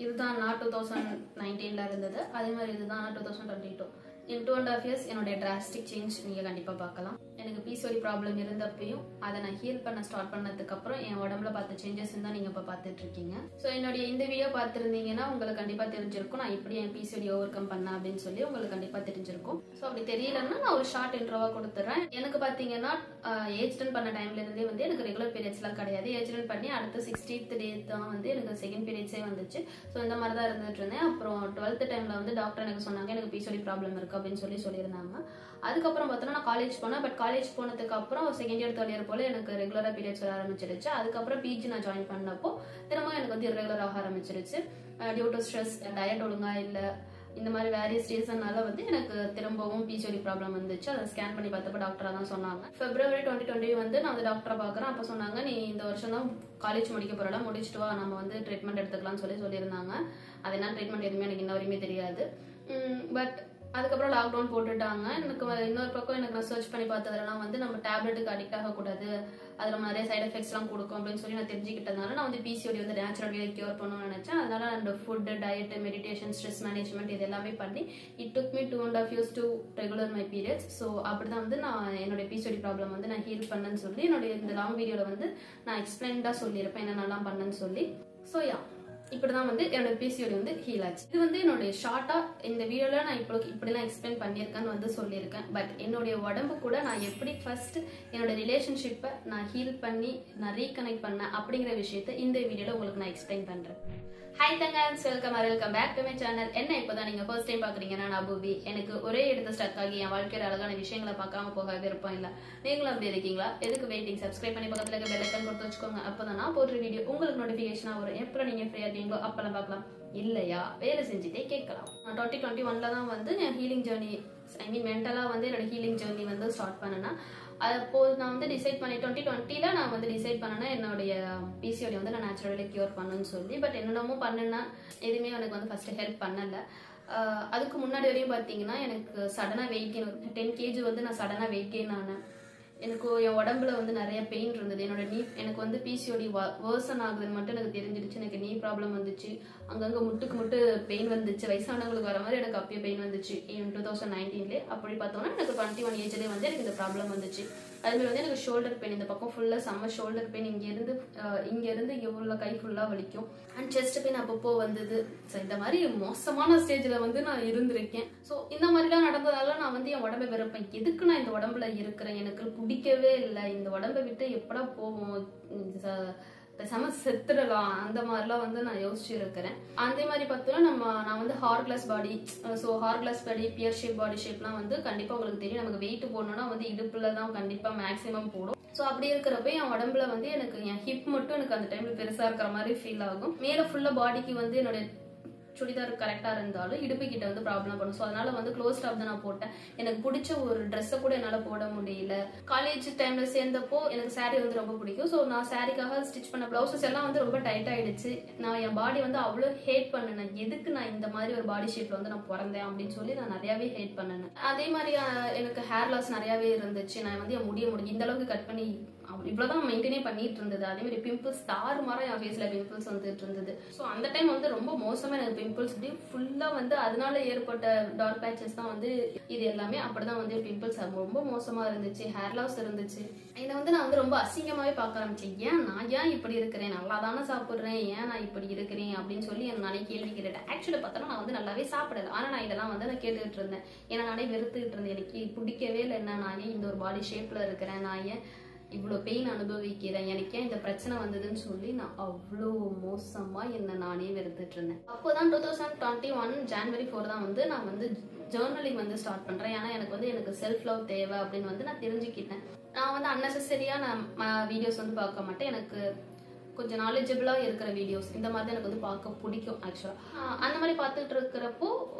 இதுதான் நான் 2019ல இருந்தது. அதே மாதிரி இதுதான் 2022. in 2.5 years என்னோட டிராஸ்டிக் சேஞ்ச் நீங்க கண்டிப்பா பார்க்கலாம். எனக்கு பிசிஓடி ப்ராப்ளம் இருந்தப்பையும் அதை நான் ஹீல் பண்ண ஸ்டார்ட் பண்ணதுக்கு அப்புறம் என் உடம்புல பார்த்த சேஞ்சஸ் தான் நீங்க இப்ப பார்த்துட்டு இருக்கீங்க. ஸோ என்னுடைய இந்த வீடியோ பார்த்துருந்தீங்கன்னா உங்களுக்கு கண்டிப்பா தெரிஞ்சிருக்கும் நான் எப்படி என் பிசிஓடி ஓவர் கம் பண்ண அப்படின்னு சொல்லி உங்களுக்கு கண்டிப்பா தெரிஞ்சிருக்கும். ஸோ அப்படி தெரியலன்னா நான் ஒரு ஷார்ட் இன்ட்ரோவா கொடுத்துறேன். எனக்கு பாத்தீங்கன்னா ஏஜ் டன் பண்ண டைம்ல இருந்தே வந்து எனக்கு ரெகுலர் பீரியட்ஸ் எல்லாம் கிடையாது. ஏஜ் டன் பண்ணி அடுத்த 60th டே தான் வந்து எனக்கு செகண்ட் பீரியட்ஸே வந்துச்சு. ஸோ இந்த மாதிரி தான் இருந்துட்டு இருந்தேன். அப்புறம் 12th டைம்ல வந்து டாக்டர் எனக்கு சொன்னாங்க எனக்கு பிசிஓடி ப்ராப்ளம் இருக்கு அப்படின்னு சொல்லியிருந்தாங்க. அதுக்கப்புறம் பார்த்தோன்னா நான் காலேஜ் போனேன். பட் காலேஜ் போனதுக்கு அப்புறம் செகண்ட் இயர் தேர்ட் இயர் போல எனக்கு ரெகுலரா பீரியட்ஸ் வர ஆரம்பிச்சிருச்சு. அதுக்கப்புறம் பிஜி நான் ஜாயின் பண்ணப்போ திரும்ப எனக்கு வந்து இரெகுலர் ஆக ஆரம்பிச்சிருச்சு. டியூ டு ஸ்ட்ரெஸ், டயட் ஒழுங்கா இல்ல, இந்த மாதிரி வேரியஸ் ரீசன்னால வந்து எனக்கு திரும்பவும் பிசிஓடி ப்ராப்ளம் வந்துச்சு. அதை ஸ்கேன் பண்ணி பார்த்தப்ப டாக்டரா தான் சொன்னாங்க. February 2020 வந்து நான் அந்த டாக்டரை பாக்குறேன். அப்ப சொன்னாங்க நீ இந்த வருஷம் தான் காலேஜ் முடிக்க போறல, முடிச்சுட்டு வா நம்ம வந்து ட்ரீட்மெண்ட் எடுத்துக்கலாம்னு சொல்லியிருந்தாங்க. அது என்ன ட்ரீட்மெண்ட் எதுவுமே எனக்கு இன்ன வரையுமே தெரியாது. பட் அதுக்கப்புறம் லாக்டவுன் போட்டுட்டாங்க. எனக்கு இன்னொரு பக்கம் எனக்கு ரிசர்ச் பண்ணி பார்த்ததுலாம் வந்து நம்ம டேப்லெட்டுக்கு அடிக்ட் ஆகக்கூடாது, அது நம்ம நிறைய சைட் எஃபெக்ட்ஸ் எல்லாம் கொடுக்கும் அப்படின்னு சொல்லி நான் தெரிஞ்சுக்கிட்டதுனால நான் வந்து பிசிஓடி வந்து நேச்சுரல் வே கியூர் பண்ணணும்னு நினைச்சேன். அதனால அந்த food, diet, meditation, stress management இது எல்லாமே பண்ணி it took me 2.5 years to regular my periods. So அப்படிதான் வந்து நான் என்னுடைய பிசிஓடி ப்ராப்ளம் வந்து நான் ஹீல் பண்ணேன்னு சொல்லி என்னுடைய இந்த லாங் வீடியோல வந்து நான் எக்ஸ்பிளைன்டா சொல்லியிருப்பேன் என்னென்னலாம் பண்ணேன்னு சொல்லி. ஸோ யா, இப்படிதான் வந்து என்னோட பிசிஓடி வந்து ஹீல் ஆச்சு. இது வந்து என்னுடைய ஷார்ட்டா இந்த வீடியோல நான் இப்படிலாம் எக்ஸ்பிளைன் பண்ணியிருக்கேன்னு வந்து சொல்லியிருக்கேன். பட் என்னுடைய உடம்பு கூட நான் எப்படி ஃபர்ஸ்ட் என்னோட ரிலேஷன்ஷிப்பை நான் ஹீல் பண்ணி நான் ரீகனெக்ட் பண்ணேன் அப்படிங்கிற விஷயத்த இந்த வீடியோல உங்களுக்கு நான் எக்ஸ்பிளைன் பண்றேன். ஹாய் தங்கன்ஸ், welcome back to my channel. என்ன இப்பதான் நீங்க ஃபர்ஸ்ட் டைம் பாக்குறீங்கன்னா நான் பூபி. எனக்கு ஒரே இடத்துல ஸ்டக் ஆகி என் வாழ்க்கையில அழகான விஷயங்களை பார்க்காம போக விருப்பம் இல்ல. நீங்களும் அப்படி இருக்கீங்களா? எதுக்கு வெயிட்டிங்? சப்ஸ்கிரைப் பண்ணி பக்கத்துல இருக்க பெல் ஐகான் கொடுத்து வச்சுக்கோங்க. அப்பதான் நான் போடுற வீடியோ உங்களுக்கு நோட்டிபிகேஷனா வரும். எப்பறம் நீங்க ஃப்ரீயா இருக்கீங்களோ அப்பெல்லாம் பார்க்கலாம். இல்லையா வேலை செஞ்சுட்டே கேட்கலாம். 2021ல தான் வந்து என் ஹீலிங் ஜேர்னி, ஐ மீன் மென்டலா வந்து என்னோட ஹீலிங் ஜேர்னி வந்து ஸ்டார்ட் பண்ணேன்னா அப்போ நான் வந்து டிசைட் பண்ணி 2020ல நான் வந்து டிசைட் பண்ணேன்னா என்னுடைய பிசிஓடி வந்து நான் நேச்சுரலி கியூர் பண்ணணும்னு சொல்லி. பட் என்னென்னமோ பண்ணுன்னா எதுவுமே எனக்கு வந்து ஃபர்ஸ்ட் ஹெல்ப் பண்ணல. அதுக்கு முன்னாடி வரையும் பார்த்தீங்கன்னா எனக்கு சடனா வெயிட் கெயின், 10 kg வந்து நான் சடனா வெயிட் கெயின் ஆனேன். எனக்கு என் உடம்புல வந்து நிறைய பெயின் இருந்தது. என்னோட நீ எனக்கு வந்து பிசிஓடி வேர்சன் ஆகுதுன்னு மட்டும் எனக்கு தெரிஞ்சிருச்சு. எனக்கு நீ ப்ராப்ளம் வந்துச்சு, அங்கங்க முட்டு பெயின் வந்துச்சு. வயசானவங்களுக்கு வர மாதிரி எனக்கு அப்பயே பெயின் வந்துச்சு 2019லே. அப்படி பார்த்தோம்னா எனக்கு 21 ஏஜ்லேயே வந்து எனக்கு இந்த ப்ராப்ளம் வந்துச்சு. அதுமாதிரி வந்து எனக்கு ஷோல்டர் பெயின், இந்த பக்கம் ஃபுல்லா செம்ம ஷோல்டர் பெயின், இங்க இருந்து இங்க உள்ள கை ஃபுல்லா வலிக்கும். அண்ட் செஸ்ட் பெயின் அப்பப்போ வந்தது. ஸோ இந்த மாதிரி மோசமான ஸ்டேஜ்ல வந்து நான் இருந்திருக்கேன். ஸோ இந்த மாதிரிலாம் நடந்ததால நான் வந்து என் உடம்பை வெறுப்பேன். எதுக்கு நான் இந்த உடம்புல இருக்கிறேன், எனக்கு பிடிக்கவே இல்லை, இந்த உடம்பை விட்டு எப்படா போவோம், பேசாம செத்துடலாம், அந்த மாதிரிலாம் வந்து நான் யோசிச்சு இருக்கிறேன். அதே மாதிரி பார்த்தோம்னா நான் வந்து hourglass body, so hourglass body, pear shape body ஷேப்லாம் வந்து கண்டிப்பா உங்களுக்கு தெரியும். நமக்கு வெயிட் போடணும்னா வந்து இடுப்புல தான் கண்டிப்பா மேக்ஸிமம் போடும். ஸோ அப்படி இருக்கிறப்ப என் உடம்புல வந்து எனக்கு என் ஹிப் மட்டும் எனக்கு அந்த டைம்ல பெருசா இருக்கிற மாதிரி ஃபீல் ஆகும். மேல ஃபுல்லா பாடிக்கு வந்து என்னோட சுடிதார் கரெக்டா இருந்தாலும் இடுப்பு கிட்ட வந்து ப்ராப்ளம் பண்ணும். ஸோ அதனால வந்து க்ளோஸ் டாப் தான் நான் போட்டேன். எனக்கு பிடிச்ச ஒரு ட்ரெஸ்ஸை கூட என்னால போட முடியல. காலேஜ் டைம்ல சேர்ந்தப்போ எனக்கு சாரீ வந்து ரொம்ப பிடிக்கும். ஸோ நான் சாரிக்காக ஸ்டிச் பண்ண பிளவுசஸ் எல்லாம் வந்து ரொம்ப டைட் ஆயிடுச்சு. நான் என் பாடி வந்து அவ்வளோ ஹேட் பண்ணினேன். எதுக்கு நான் இந்த மாதிரி ஒரு பாடி ஷேப்ல வந்து நான் பிறந்தேன் அப்படின்னு சொல்லி நான் நிறையவே ஹேட் பண்ணினேன். அதே மாதிரி எனக்கு ஹேர் லாஸ் நிறையவே இருந்துச்சு. நான் வந்து என் முடிய இந்த அளவுக்கு கட் பண்ணி இவ்வளவுதான் மெயின்டைனே பண்ணிட்டு இருந்தது. அதே மாதிரி பிம்பிள்ஸ் தாறு மாற என் ஃபேஸ்ல பிம்பிள்ஸ் வந்துட்டு இருந்தது. ஸோ அந்த டைம் வந்து ரொம்ப மோசமா எனக்கு பிம்பிள்ஸ் ஃபுல்லா வந்து அதனால ஏற்பட்ட டார்க் பேச்சஸ் தான் வந்து இது எல்லாமே. அப்படிதான் வந்து பிம்பிள்ஸ் ரொம்ப மோசமா இருந்துச்சு. ஹேர் லாஸ் இருந்துச்சு. இதை வந்து நான் வந்து ரொம்ப அசிங்கமாவே பார்க்க ஆரம்பிச்சேன். நான் ஏன் இப்படி இருக்கிறேன், நல்லா தானே சாப்பிடுறேன், ஏன் நான் இப்படி இருக்கிறேன் அப்படின்னு சொல்லி நானே கேள்வி கேட்டுட்டேன். ஆக்சுவலி பார்த்தோன்னா நான் வந்து நல்லாவே சாப்பிடல. ஆனா நான் இதெல்லாம் வந்து நான் கேட்டுக்கிட்டு இருந்தேன். ஏன்னா நானே வெறுத்துக்கிட்டு இருந்தேன். எனக்கு பிடிக்கவே இல்லை, என்ன நான் ஏன் இந்த ஒரு பாடி ஷேப்ல இருக்கிறேன், நான் ஏன் இவ்வளோ பெயின் அனுபவிக்கிறேன், எனக்கு ஏன் இந்த பிரச்சனை வந்ததுன்னு சொல்லி நான் அவ்வளோ மோசமா என்ன நானே வெறுத்துட்டு இருந்தேன். அப்போதான் 2021 January 4 தான் வந்து நான் வந்து ஜேர்னலிங் வந்து ஸ்டார்ட் பண்றேன். ஏன்னா எனக்கு செல்ஃப் லவ் தேவை அப்படின்னு வந்து நான் தெரிஞ்சுக்கிட்டேன். நான் வந்து அன்னெசரியா நான் வீடியோஸ் வந்து பார்க்க மாட்டேன். எனக்கு கொஞ்சம் நாலேஜபிளா இருக்கிற வீடியோஸ் இந்த மாதிரி எனக்கு வந்து பார்க்க பிடிக்கும். ஆக்சுவலா அந்த மாதிரி பார்த்துட்டு இருக்கிறப்போ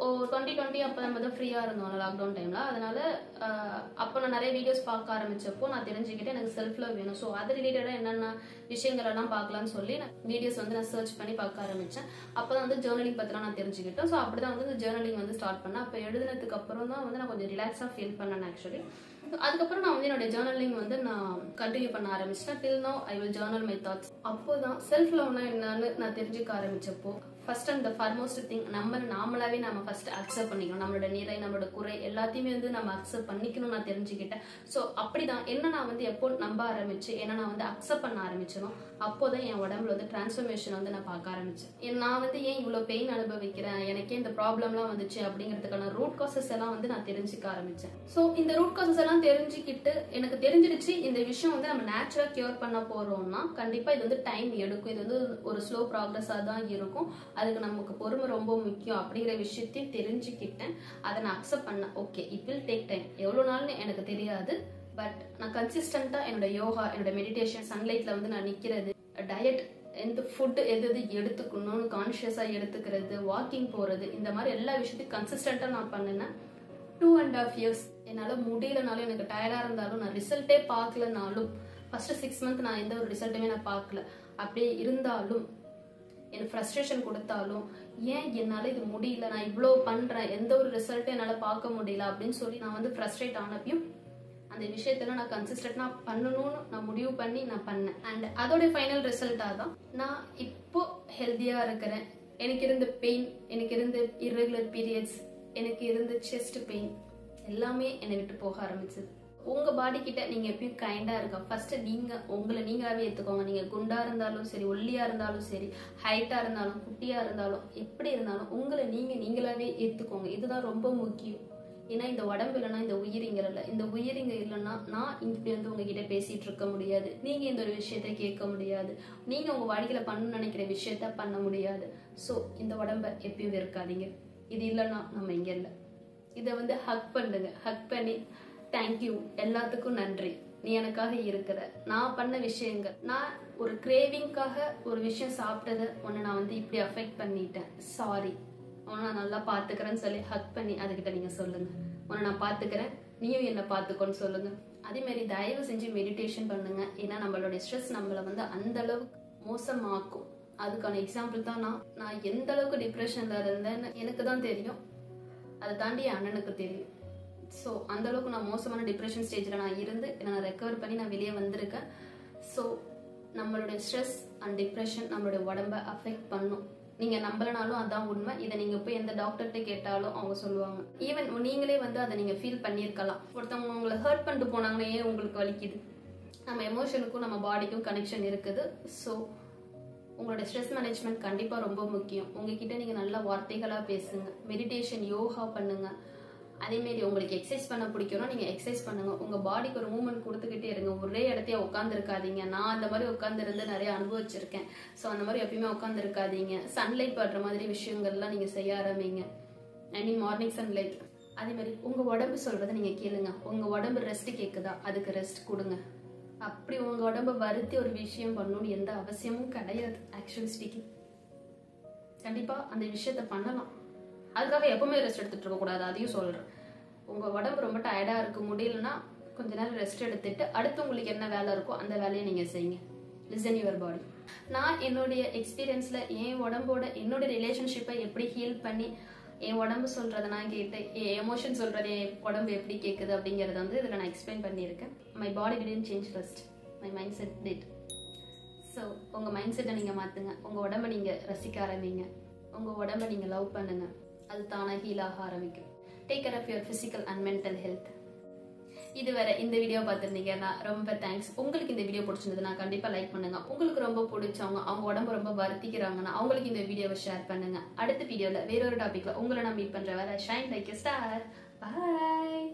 2020 அப்போ நம்ம தான் ஃப்ரீயா இருந்தோம் லாக்டவுன் டைம்ல. அதனால அப்போ நான் நிறைய வீடியோஸ் பார்க்க ஆரம்பிச்சப்போ நான் தெரிஞ்சுக்கிட்டேன் எனக்கு செல்ஃப் லவ் வேணும். ஸோ அது ரிலேட்டடா என்னென்ன விஷயங்கள் எல்லாம் பார்க்கலாம்னு சொல்லி நான் வீடியோஸ் வந்து நான் சர்ச் பண்ணி பார்க்க ஆரம்பிச்சேன். அப்பதான் வந்து ஜேர்னலிங் பத்திலாம் நான் தெரிஞ்சுக்கிட்டேன். ஸோ அப்படிதான் வந்து இந்த ஜேர்னலிங் வந்து ஸ்டார்ட் பண்ணேன். அப்போ எழுதுனதுக்கு அப்புறம் தான் வந்து நான் கொஞ்சம் ரிலாக்ஸா ஃபீல் பண்ணேன் ஆக்சுவலி. அதுக்கப்புறம் நான் வந்து என்னோட ஜேர்னலிங் வந்து நான் கண்டினியூ பண்ண ஆரம்பிச்சிட்டேன். Till now I will Journal my thoughts. அப்போதான் செல்ஃப் லவ்னா என்னன்னு நான் தெரிஞ்சுக்க ஆரம்பிச்சப்போ ஃபர்ஸ்ட் அந்த ஃபார்மோஸ்ட் திங் நாமளாவே நம்ம ஃபர்ஸ்ட் அக்செப்ட் பண்ணிக்கணும். நம்மளோட நிறை, நம்மளோட குறை எல்லாத்தையுமே வந்து நம்ம அக்செப்ட் பண்ணிக்கணும் நான் தெரிஞ்சுக்கிட்டேன். ஸோ அப்படிதான் என்ன நான் வந்து எப்போ நம்ப ஆரம்பிச்சு, என்ன நான் வந்து அக்செப்ட் பண்ண ஆரம்பிச்சனோ அப்போதான் என் உடம்புல வந்து டிரான்ஸ்ஃபர்மேஷன் வந்து நான் பார்க்க ஆரம்பிச்சேன். நான் வந்து ஏன் இவ்வளோ பெயின் அனுபவிக்கிறேன், எனக்கே இந்த ப்ராப்ளம்லாம் வந்துச்சு அப்படிங்கிறதுக்கான ரூட் காசஸ் எல்லாம் வந்து நான் தெரிஞ்சுக்க ஆரம்பிச்சேன். ஸோ இந்த ரூட் காசஸ் எல்லாம் தெரிஞ்சுக்கிட்டு எனக்கு தெரிஞ்சிருச்சு இந்த விஷயம் வந்து நம்ம நேச்சுரலா கியூர் பண்ண போறோம்னா கண்டிப்பா இது வந்து டைம் எடுக்கும். இது வந்து ஒரு ஸ்லோ ப்ராக்ரஸா தான் இருக்கும். அதுக்கு நமக்கு பொறுமை ரொம்ப முக்கியம் அப்படிங்கிற விஷயத்தையும் தெரிஞ்சுக்கிட்டேன். அதை நான் அக்செப்ட் பண்ணேன். Okay, it will take time. எவ்வளோ நாள்னு எனக்கு தெரியாது. பட் நான் கன்சிஸ்டண்டா என்னோட யோகா, என்னோட மெடிடேஷன், சன்லைட்ல வந்து நான் நிக்கிறது, டயட், எந்த ஃபுட் எது எடுத்துக்கணும்னு கான்சியஸா எடுத்துக்கிறது, வாக்கிங் போறது, இந்த மாதிரி எல்லா விஷயத்தையும் கன்சிஸ்டண்டா நான் பண்ணினேன். 2.5 years என்னால முடியலனாலும், எனக்கு டயர்டா இருந்தாலும், நான் ரிசல்ட்டே பார்க்கலனாலும், ஃபர்ஸ்ட் 6 months நான் எந்த ஒரு ரிசல்ட்டுமே நான் பார்க்கல. அப்படியே இருந்தாலும் எனக்கு ஃப்ரஸ்ட்ரேஷன் கொடுத்தாலும், ஏன் என்னால இது முடியல, நான் இவ்வளோ பண்றேன், எந்த ஒரு ரிசல்ட்டும் என்னால பார்க்க முடியல அப்படின்னு சொல்லி நான் வந்து ஃப்ரஸ்ட்ரேட் ஆனப்பையும் அந்த விஷயத்துல நான் கன்சிஸ்டன்டா பண்ணணும்னு நான் முடிவு பண்ணி நான் பண்ணேன். அண்ட் அதோட ஃபைனல் ரிசல்ட்டா தான் நான் இப்போ ஹெல்த்தியா இருக்கிறேன். எனக்கு இருந்த பெயின், எனக்கு இருந்த இர்ரெகுலர் பீரியட்ஸ், எனக்கு இருந்த செஸ்ட் பெயின் எல்லாமே என்னை விட்டு போக ஆரம்பிச்சது. உங்க பாடி கிட்ட நீங்க எப்பயும் கைண்டா இருக்க. ஃபர்ஸ்ட் நீங்க உங்களை நீங்களாவே ஏத்துக்கோங்க. நீங்க குண்டா இருந்தாலும் சரி, ஒல்லியா இருந்தாலும் சரி, ஹைட்டா இருந்தாலும், குட்டியா இருந்தாலும், எப்படி இருந்தாலும் உங்களை நீங்களாவே ஏத்துக்கோங்க. இதுதான் ரொம்ப முக்கியம். ஏன்னா இந்த உடம்பு இல்லைன்னா இந்த உயிரிங்க இல்லை. இந்த உயிரிங்க இல்லைன்னா நான் இப்படி வந்து உங்ககிட்ட பேசிட்டு இருக்க முடியாது. நீங்க இந்த ஒரு விஷயத்த கேட்க முடியாது. நீங்க உங்க வாழ்க்கையில பண்ண நினைக்கிற விஷயத்த பண்ண முடியாது. ஸோ இந்த உடம்ப எப்பயும் இருக்காதீங்க. இது இல்லைன்னா நம்ம இங்க இல்லை. இதை வந்து ஹக் பண்ணுங்க. ஹக் பண்ணி தேங்க்யூ, எல்லாத்துக்கும் நன்றி, நீ எனக்காக இருக்கிற, நான் பண்ண விஷயங்கள், நான் ஒரு கிரேவிங்காக ஒரு விஷயம் சாப்பிட்டதை உன்னை நான் வந்து இப்படி அஃபெக்ட் பண்ணிட்டேன், சாரி, உன்னை நான் நல்லா பாத்துக்கிறேன்னு சொல்லி ஹக் பண்ணி அதுகிட்ட நீங்க சொல்லுங்க. உன்னை நான் பாத்துக்கிறேன், நீயும் என்ன பாத்துக்கோன்னு சொல்லுங்க. அதே மாதிரி தயவு செஞ்சு மெடிடேஷன் பண்ணுங்க. ஏன்னா நம்மளுடைய ஸ்ட்ரெஸ் நம்மளை வந்து அந்த அளவுக்கு மோசமாக்கும். அதுக்கான எக்ஸாம்பிள் தான் நான் எந்த அளவுக்கு டிப்ரெஷன்ல இருந்தேன்னு எனக்கு தான் தெரியும். அதை தாண்டி என் அண்ணனுக்கு தெரியும். ஸோ அந்த அளவுக்கு நான் மோசமான டிப்ரெஷன் ஸ்டேஜில் நான் இருந்து நான் ரெக்கவர் பண்ணி நான் வெளியே வந்திருக்கேன். ஸோ நம்மளுடைய ஸ்ட்ரெஸ் அண்ட் டிப்ரெஷன் நம்மளுடைய உடம்பை அஃபெக்ட் பண்ணும். நீங்கள் நம்பலனாலும் அதான் உண்மை. இதை நீங்கள் போய் எந்த டாக்டர்கிட்ட கேட்டாலும் அவங்க சொல்லுவாங்க. ஈவன் நீங்களே வந்து அதை நீங்கள் ஃபீல் பண்ணியிருக்கலாம். ஒருத்தவங்க உங்களை ஹர்ட் பண்ணிட்டு போனாங்கன்னா ஏன் உங்களுக்கு வலிக்குது? நம்ம எமோஷனுக்கும் நம்ம பாடிக்கும் கனெக்ஷன் இருக்குது. ஸோ உங்களோட ஸ்ட்ரெஸ் மேனேஜ்மெண்ட் கண்டிப்பாக ரொம்ப முக்கியம். உங்ககிட்ட நீங்கள் நல்ல வார்த்தைகளாக பேசுங்க. மெடிடேஷன், யோகா பண்ணுங்க. அதேமாரி உங்களுக்கு எக்ஸசைஸ் பண்ண பிடிக்கும்னா நீங்கள் எக்ஸசைஸ் பண்ணுங்க. உங்கள் பாடிக்கு ஒரு மூவ்மெண்ட் கொடுத்துக்கிட்டே இருங்க. ஒரே இடத்தையே உட்காந்துருக்காதீங்க. நான் அந்த மாதிரி உட்காந்துருந்து நிறைய அனுபவிச்சிருக்கேன். ஸோ அந்த மாதிரி எப்பயுமே உட்காந்துருக்காதீங்க. சன்லைட் படுற மாதிரி விஷயங்கள்லாம் நீங்கள் செய்ய ஆரம்பிங்க. ஐ மீன் மார்னிங் சன்லைட். அதே மாதிரி உங்கள் உடம்பு சொல்கிறத நீங்கள் கேளுங்க. உங்கள் உடம்பு ரெஸ்ட் கேட்குதா, அதுக்கு ரெஸ்ட் கொடுங்க. அப்படி உங்க உடம்ப வருத்தி ஒரு விஷயம் பண்ணணும்னு எந்த அவசியமும் கிடையாது. ஆக்சுவலி ஸ்பீக்கிங் கண்டிப்பா அந்த விஷயத்த பண்ணலாம். அதுக்காக எப்பவுமே ரெஸ்ட் எடுத்துட்டு இருக்க கூடாது. அதையும் சொல்றேன். உங்க உடம்பு ரொம்ப டயர்டா இருக்கு, முடியலன்னா கொஞ்ச நேரம் ரெஸ்ட் எடுத்துட்டு அடுத்து உங்களுக்கு என்ன வேலை இருக்கோ அந்த வேலையை நீங்க செய்யுங்க. Listen your body. நான் என்னுடைய எக்ஸ்பீரியன்ஸ்ல என் உடம்போட என்னோட ரிலேஷன்ஷிப்பை எப்படி ஹீல் பண்ணி என் உடம்பு சொல்றதை நான் கேட்டு என் எமோஷன் சொல்றது என் உடம்பு எப்படி கேட்குது அப்படிங்கறத வந்து இதுல நான் எக்ஸ்பிளைன் பண்ணியிருக்கேன். My body didn't change first, my mind set did. So உங்க மைண்ட் செட்டை நீங்க மாத்துங்க. உங்க உடம்ப நீங்க ரசிக்க ஆரம்பிங்க. உங்க உடம்ப நீங்க லவ் பண்ணுங்க. அது தானா ஹீல் ஆக ஆரம்பிக்கும். Take care of your physical and mental health. இதுவரை இந்த வீடியோ பார்த்துருந்தீங்கன்னா ரொம்ப தேங்க்ஸ். உங்களுக்கு இந்த வீடியோ பிடிச்சிருந்ததுன்னா கண்டிப்பா லைக் பண்ணுங்க. உங்களுக்கு ரொம்ப பிடிச்சவங்க, அவங்க உடம்பு ரொம்ப வருத்திக்கிறாங்கன்னா அவங்களுக்கு இந்த வீடியோவை ஷேர் பண்ணுங்க. அடுத்த வீடியோல வேறொரு டாபிக்ல உங்களை நான் மீட் பண்ற வரை shine like a star. Bye.